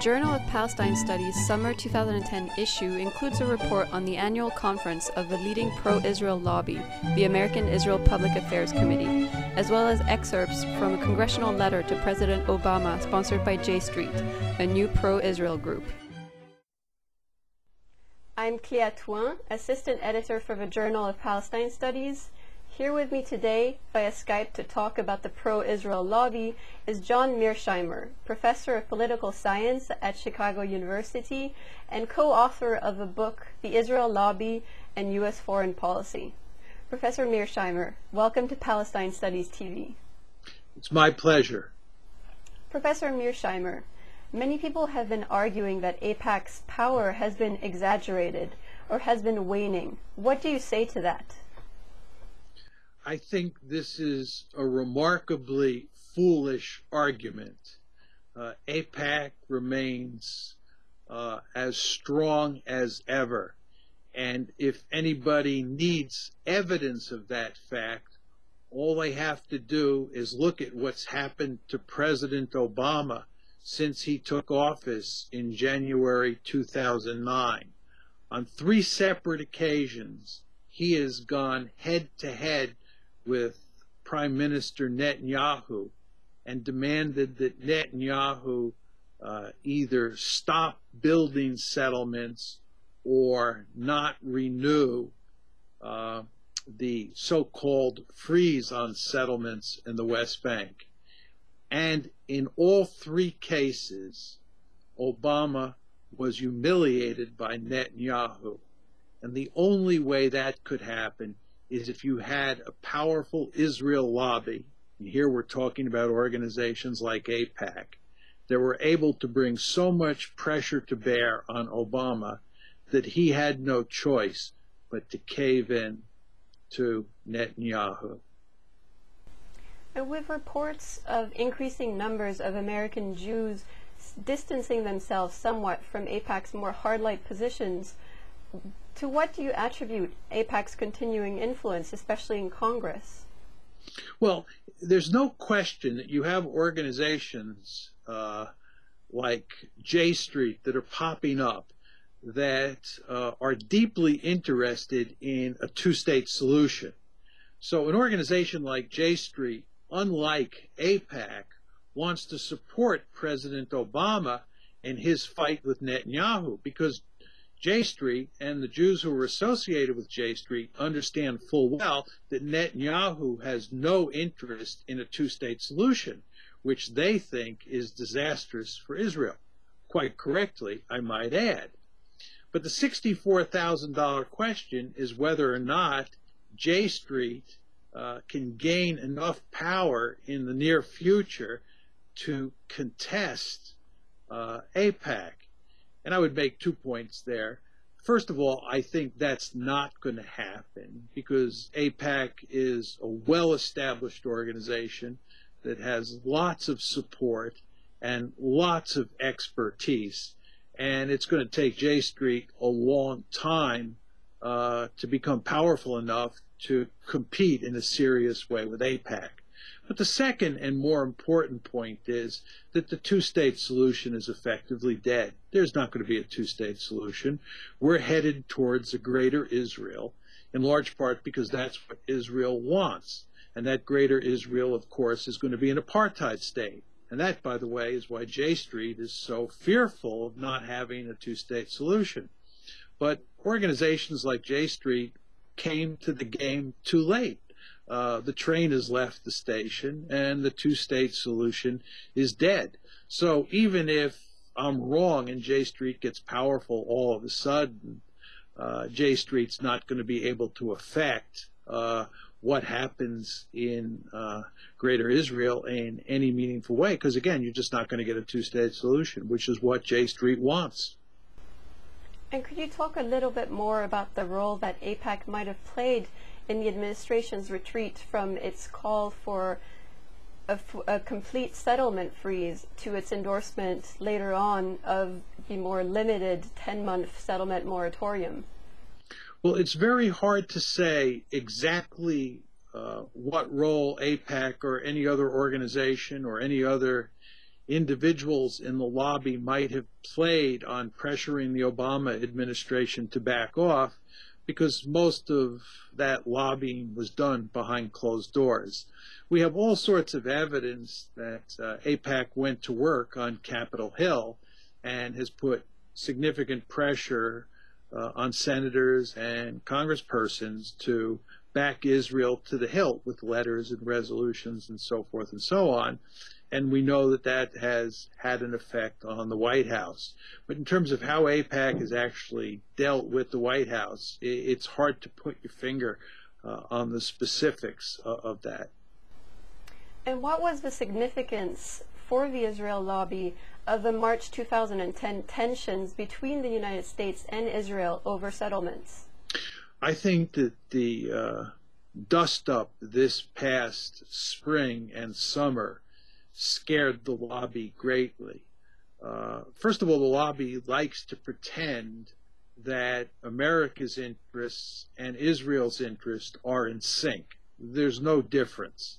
Journal of Palestine Studies summer 2010 issue includes a report on the annual conference of the leading pro-Israel lobby, the American Israel Public Affairs Committee, as well as excerpts from a congressional letter to President Obama sponsored by J Street, a new pro-Israel group. I'm Cléa Thouin, Assistant Editor for the Journal of Palestine Studies. Here with me today via Skype to talk about the pro-Israel lobby is John Mearsheimer, Professor of Political Science at Chicago University and co-author of the book The Israel Lobby and U.S. Foreign Policy. Professor Mearsheimer, welcome to Palestine Studies TV. It's my pleasure. Professor Mearsheimer, many people have been arguing that AIPAC's power has been exaggerated or has been waning. What do you say to that? I think this is a remarkably foolish argument. AIPAC remains as strong as ever, and if anybody needs evidence of that fact, all they have to do is look at what's happened to President Obama since he took office in January 2009. On 3 separate occasions, he has gone head-to-head with Prime Minister Netanyahu and demanded that Netanyahu either stop building settlements or not renew the so-called freeze on settlements in the West Bank. And in all 3 cases, Obama was humiliated by Netanyahu. And the only way that could happen is if you had a powerful Israel lobby, and here we're talking about organizations like AIPAC, that were able to bring so much pressure to bear on Obama that he had no choice but to cave in to Netanyahu. And with reports of increasing numbers of American Jews distancing themselves somewhat from AIPAC's more hard-light positions, to what do you attribute AIPAC's continuing influence, especially in Congress? Well, there's no question that you have organizations like J Street that are popping up that are deeply interested in a 2-state solution. So an organization like J Street, unlike AIPAC, wants to support President Obama in his fight with Netanyahu, because J Street and the Jews who are associated with J Street understand full well that Netanyahu has no interest in a 2-state solution, which they think is disastrous for Israel. Quite correctly, I might add. But the $64,000 question is whether or not J Street can gain enough power in the near future to contest AIPAC. And I would make 2 points there. First of all, I think that's not going to happen because AIPAC is a well-established organization that has lots of support and lots of expertise. And it's going to take J Street a long time to become powerful enough to compete in a serious way with AIPAC. But the second and more important point is that the 2-state solution is effectively dead. There's not going to be a 2-state solution. We're headed towards a greater Israel, in large part because that's what Israel wants. And that greater Israel, of course, is going to be an apartheid state. And that, by the way, is why J Street is so fearful of not having a 2-state solution. But organizations like J Street came to the game too late. The train has left the station and the 2-state solution is dead. So even if I'm wrong and J Street gets powerful all of a sudden, J Street's not going to be able to affect what happens in Greater Israel in any meaningful way, because again, you're just not going to get a 2-state solution, which is what J Street wants. And could you talk a little bit more about the role that AIPAC might have played in the administration's retreat from its call for a complete settlement freeze to its endorsement later on of the more limited 10-month settlement moratorium? Well, it's very hard to say exactly what role AIPAC or any other organization or any other individuals in the lobby might have played on pressuring the Obama administration to back off, because most of that lobbying was done behind closed doors. We have all sorts of evidence that AIPAC went to work on Capitol Hill and has put significant pressure on senators and congresspersons to back Israel to the hilt with letters and resolutions and so forth and so on. And we know that that has had an effect on the White House. But in terms of how AIPAC has actually dealt with the White House, it's hard to put your finger on the specifics of that. And what was the significance for the Israel lobby of the March 2010 tensions between the United States and Israel over settlements? I think that the dust-up this past spring and summer scared the lobby greatly. First of all, the lobby likes to pretend that America's interests and Israel's interests are in sync. There's no difference.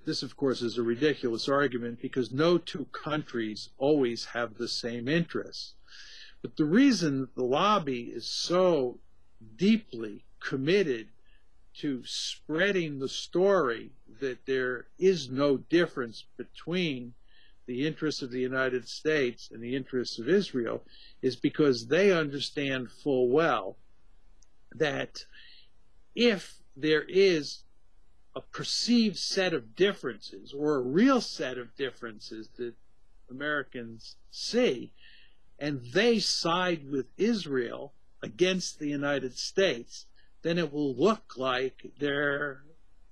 This, of course, is a ridiculous argument because no two countries always have the same interests. But the reason the lobby is so deeply committed to spreading the story that there is no difference between the interests of the United States and the interests of Israel is because they understand full well that if there is a perceived set of differences or a real set of differences that Americans see, and they side with Israel against the United States, then it will look like they're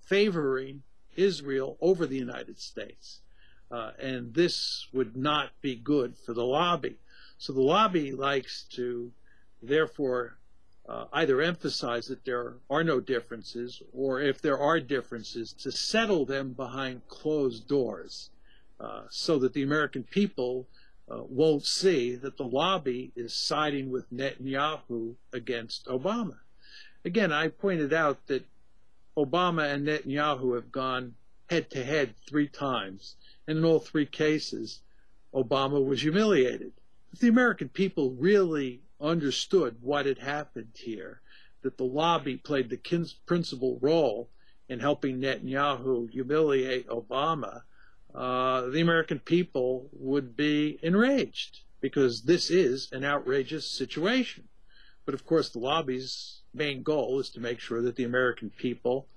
favoring Israel over the United States. And this would not be good for the lobby. So the lobby likes to, therefore, either emphasize that there are no differences, or if there are differences, to settle them behind closed doors, so that the American people won't see that the lobby is siding with Netanyahu against Obama. Again, I pointed out that Obama and Netanyahu have gone head-to-head 3 times, and in all 3 cases, Obama was humiliated. If the American people really understood what had happened here, that the lobby played the principal role in helping Netanyahu humiliate Obama, the American people would be enraged, because this is an outrageous situation. But of course, the lobby's main goal is to make sure that the American people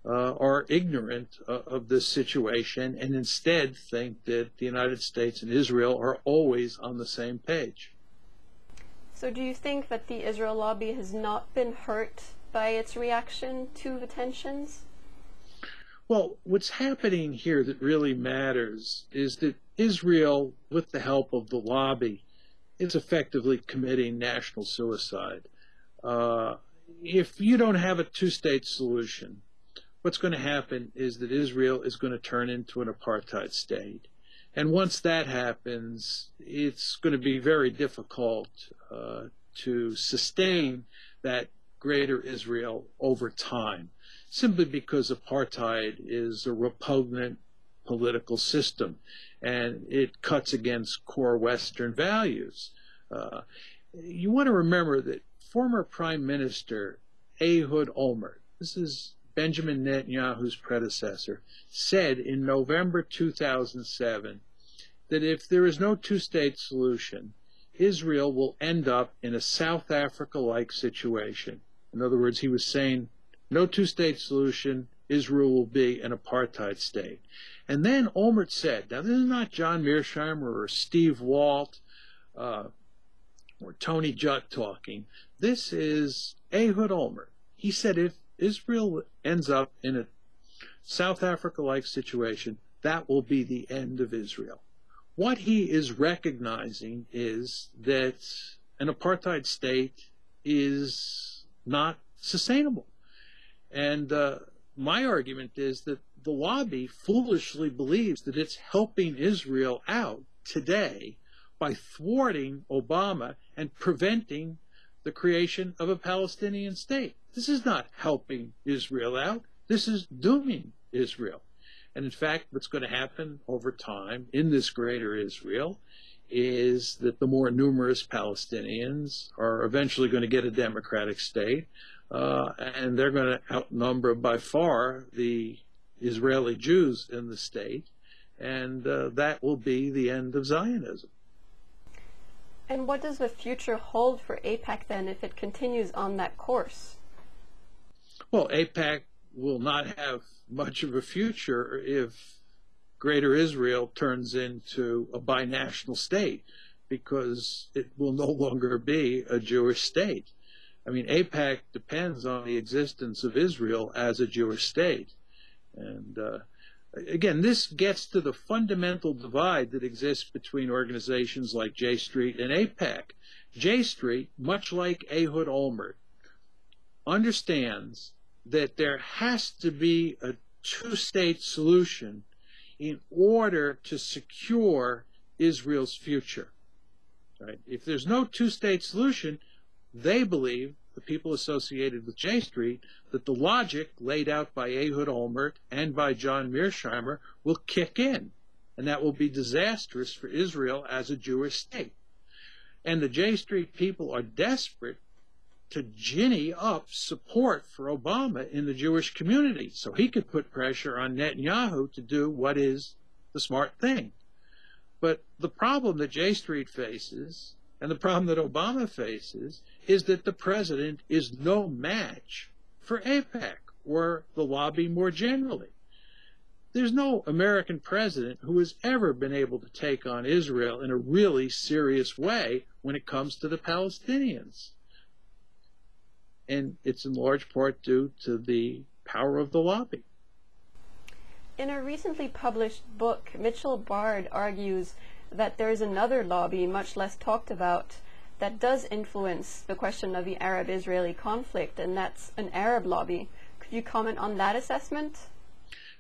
are ignorant of this situation and instead think that the United States and Israel are always on the same page. So do you think that the Israel lobby has not been hurt by its reaction to the tensions? Well, what's happening here that really matters is that Israel, with the help of the lobby, is effectively committing national suicide. If you don't have a 2-state solution, what's going to happen is that Israel is going to turn into an apartheid state. And once that happens, it's going to be very difficult to sustain that greater Israel over time, simply because apartheid is a repugnant political system and it cuts against core Western values. You want to remember that former Prime Minister Ehud Olmert, this is Benjamin Netanyahu's predecessor, said in November 2007 that if there is no 2-state solution, Israel will end up in a South Africa-like situation. In other words, he was saying, no 2-state solution, Israel will be an apartheid state. And then Olmert said, now this is not John Mearsheimer or Steve Walt or Tony Judd talking. This is Ehud Olmert. He said if Israel ends up in a South Africa-like situation, that will be the end of Israel. What he is recognizing is that an apartheid state is not sustainable. And my argument is that the lobby foolishly believes that it's helping Israel out today by thwarting Obama and preventing the creation of a Palestinian state. This is not helping Israel out. This is dooming Israel. And in fact, what's going to happen over time in this greater Israel is that the more numerous Palestinians are eventually going to get a democratic state, and they're going to outnumber by far the Israeli Jews in the state, and that will be the end of Zionism. And what does the future hold for AIPAC then if it continues on that course? Well, AIPAC will not have much of a future if Greater Israel turns into a binational state, because it will no longer be a Jewish state. I mean, AIPAC depends on the existence of Israel as a Jewish state. And again, this gets to the fundamental divide that exists between organizations like J Street and AIPAC. J Street, much like Ehud Olmert, understands that there has to be a two-state solution in order to secure Israel's future. Right? If there's no two-state solution, they believe, the people associated with J Street, that the logic laid out by Ehud Olmert and by John Mearsheimer will kick in, and that will be disastrous for Israel as a Jewish state. And the J Street people are desperate to ginny up support for Obama in the Jewish community so he could put pressure on Netanyahu to do what is the smart thing. But the problem that J Street faces, and the problem that Obama faces, is that the president is no match for AIPAC or the lobby more generally. There's no American president who has ever been able to take on Israel in a really serious way when it comes to the Palestinians. And it's in large part due to the power of the lobby. In a recently published book, Mitchell Bard argues that there is another lobby, much less talked about, that does influence the question of the Arab-Israeli conflict, and that's an Arab lobby. Could you comment on that assessment?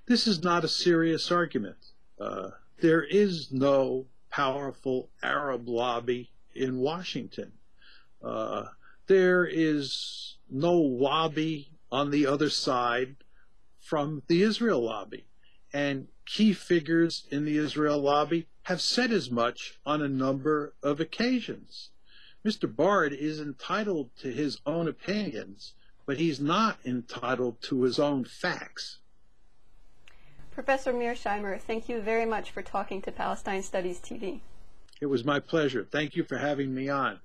This is not a serious argument. There is no powerful Arab lobby in Washington. There is no lobby on the other side from the Israel lobby. And key figures in the Israel lobby have said as much on a number of occasions. Mr. Bard is entitled to his own opinions, but he's not entitled to his own facts. Professor Mearsheimer, thank you very much for talking to Palestine Studies TV. It was my pleasure. Thank you for having me on.